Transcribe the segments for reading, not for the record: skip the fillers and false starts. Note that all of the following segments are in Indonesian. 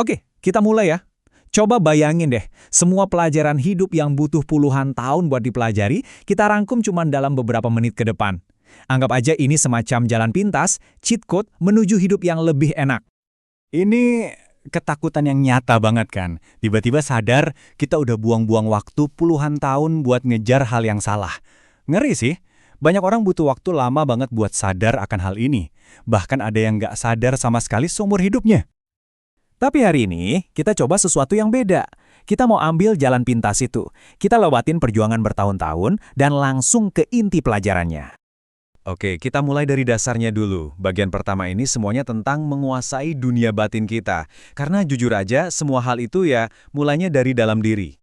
Oke, kita mulai ya. Coba bayangin deh, semua pelajaran hidup yang butuh puluhan tahun buat dipelajari, kita rangkum cuma dalam beberapa menit ke depan. Anggap aja ini semacam jalan pintas, cheat code menuju hidup yang lebih enak. Ini ketakutan yang nyata banget kan. Tiba-tiba sadar kita udah buang-buang waktu puluhan tahun buat ngejar hal yang salah. Ngeri sih. Banyak orang butuh waktu lama banget buat sadar akan hal ini. Bahkan ada yang nggak sadar sama sekali seumur hidupnya. Tapi hari ini, kita coba sesuatu yang beda. Kita mau ambil jalan pintas itu. Kita lewatin perjuangan bertahun-tahun dan langsung ke inti pelajarannya. Oke, kita mulai dari dasarnya dulu. Bagian pertama ini semuanya tentang menguasai dunia batin kita. Karena jujur aja, semua hal itu ya mulainya dari dalam diri.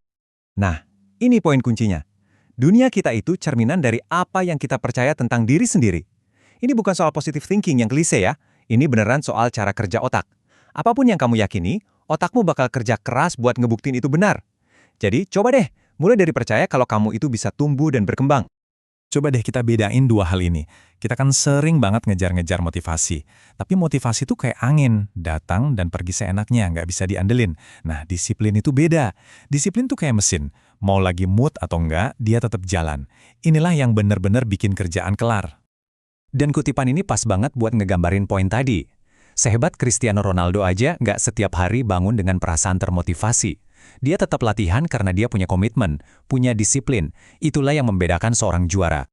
Nah, ini poin kuncinya. Dunia kita itu cerminan dari apa yang kita percaya tentang diri sendiri. Ini bukan soal positive thinking yang klise ya. Ini beneran soal cara kerja otak. Apapun yang kamu yakini, otakmu bakal kerja keras buat ngebuktiin itu benar. Jadi, coba deh, mulai dari percaya kalau kamu itu bisa tumbuh dan berkembang. Coba deh kita bedain dua hal ini. Kita kan sering banget ngejar-ngejar motivasi. Tapi motivasi itu kayak angin, datang dan pergi seenaknya, nggak bisa diandelin. Nah, disiplin itu beda. Disiplin tuh kayak mesin. Mau lagi mood atau enggak, dia tetap jalan. Inilah yang benar-benar bikin kerjaan kelar. Dan kutipan ini pas banget buat ngegambarin poin tadi. Sehebat Cristiano Ronaldo aja nggak setiap hari bangun dengan perasaan termotivasi. Dia tetap latihan karena dia punya komitmen, punya disiplin. Itulah yang membedakan seorang juara.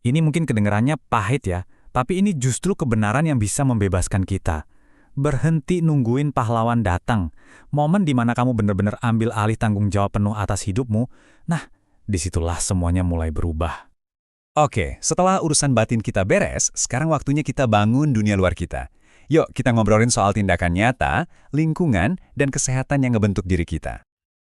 Ini mungkin kedengarannya pahit ya, tapi ini justru kebenaran yang bisa membebaskan kita. Berhenti nungguin pahlawan datang. Momen di mana kamu benar-benar ambil alih tanggung jawab penuh atas hidupmu, nah, disitulah semuanya mulai berubah. Oke, setelah urusan batin kita beres, sekarang waktunya kita bangun dunia luar kita. Yuk, kita ngobrolin soal tindakan nyata, lingkungan, dan kesehatan yang ngebentuk diri kita.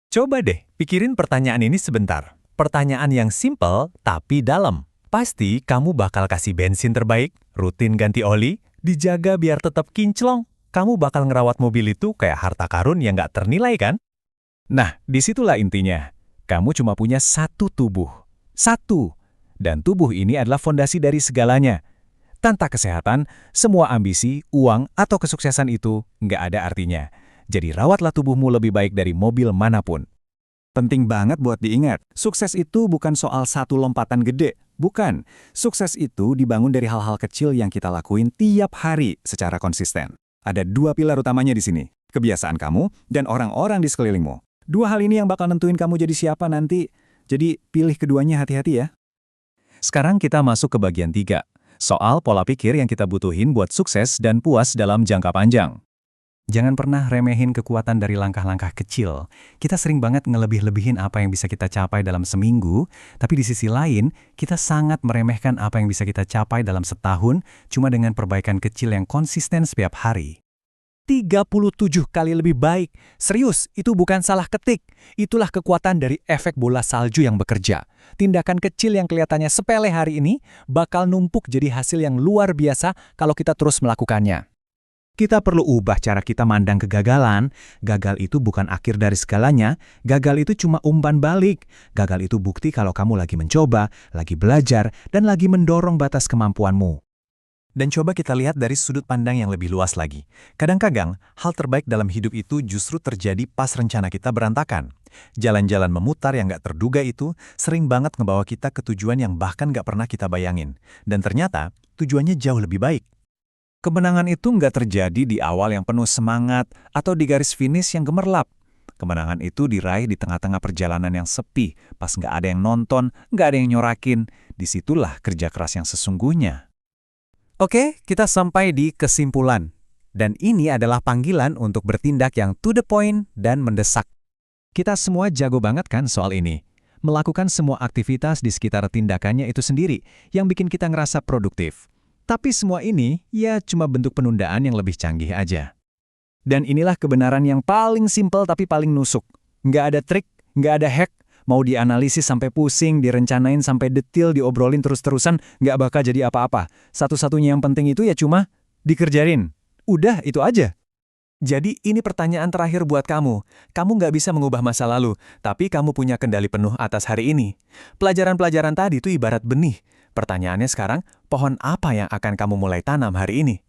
Coba deh, pikirin pertanyaan ini sebentar. Pertanyaan yang simple, tapi dalam. Pasti kamu bakal kasih bensin terbaik, rutin ganti oli, dijaga biar tetap kinclong. Kamu bakal ngerawat mobil itu kayak harta karun yang nggak ternilai kan? Nah, disitulah intinya. Kamu cuma punya satu tubuh. Satu. Dan tubuh ini adalah fondasi dari segalanya. Tanpa kesehatan, semua ambisi, uang, atau kesuksesan itu nggak ada artinya. Jadi rawatlah tubuhmu lebih baik dari mobil manapun. Penting banget buat diingat, sukses itu bukan soal satu lompatan gede. Bukan, sukses itu dibangun dari hal-hal kecil yang kita lakuin tiap hari secara konsisten. Ada dua pilar utamanya di sini, kebiasaan kamu dan orang-orang di sekelilingmu. Dua hal ini yang bakal nentuin kamu jadi siapa nanti. Jadi pilih keduanya hati-hati ya. Sekarang kita masuk ke bagian 3. Soal pola pikir yang kita butuhin buat sukses dan puas dalam jangka panjang. Jangan pernah remehin kekuatan dari langkah-langkah kecil. Kita sering banget ngelebih-lebihin apa yang bisa kita capai dalam seminggu, tapi di sisi lain, kita sangat meremehkan apa yang bisa kita capai dalam setahun cuma dengan perbaikan kecil yang konsisten setiap hari. 37 kali lebih baik. Serius, itu bukan salah ketik. Itulah kekuatan dari efek bola salju yang bekerja. Tindakan kecil yang kelihatannya sepele hari ini bakal numpuk jadi hasil yang luar biasa kalau kita terus melakukannya. Kita perlu ubah cara kita mandang kegagalan. Gagal itu bukan akhir dari segalanya. Gagal itu cuma umpan balik. Gagal itu bukti kalau kamu lagi mencoba, lagi belajar, dan lagi mendorong batas kemampuanmu. Dan coba kita lihat dari sudut pandang yang lebih luas lagi. Kadang-kadang, hal terbaik dalam hidup itu justru terjadi pas rencana kita berantakan. Jalan-jalan memutar yang nggak terduga itu sering banget ngebawa kita ke tujuan yang bahkan nggak pernah kita bayangin. Dan ternyata, tujuannya jauh lebih baik. Kemenangan itu nggak terjadi di awal yang penuh semangat atau di garis finish yang gemerlap. Kemenangan itu diraih di tengah-tengah perjalanan yang sepi, pas nggak ada yang nonton, nggak ada yang nyorakin. Disitulah kerja keras yang sesungguhnya. Oke, kita sampai di kesimpulan. Dan ini adalah panggilan untuk bertindak yang to the point dan mendesak. Kita semua jago banget kan soal ini. Melakukan semua aktivitas di sekitar tindakannya itu sendiri yang bikin kita ngerasa produktif. Tapi semua ini ya cuma bentuk penundaan yang lebih canggih aja. Dan inilah kebenaran yang paling simpel tapi paling nusuk. Nggak ada trik, nggak ada hack. Mau dianalisis sampai pusing, direncanain sampai detil, diobrolin terus-terusan, nggak bakal jadi apa-apa. Satu-satunya yang penting itu ya cuma dikerjain. Udah, itu aja. Jadi ini pertanyaan terakhir buat kamu. Kamu nggak bisa mengubah masa lalu, tapi kamu punya kendali penuh atas hari ini. Pelajaran-pelajaran tadi itu ibarat benih. Pertanyaannya sekarang, pohon apa yang akan kamu mulai tanam hari ini?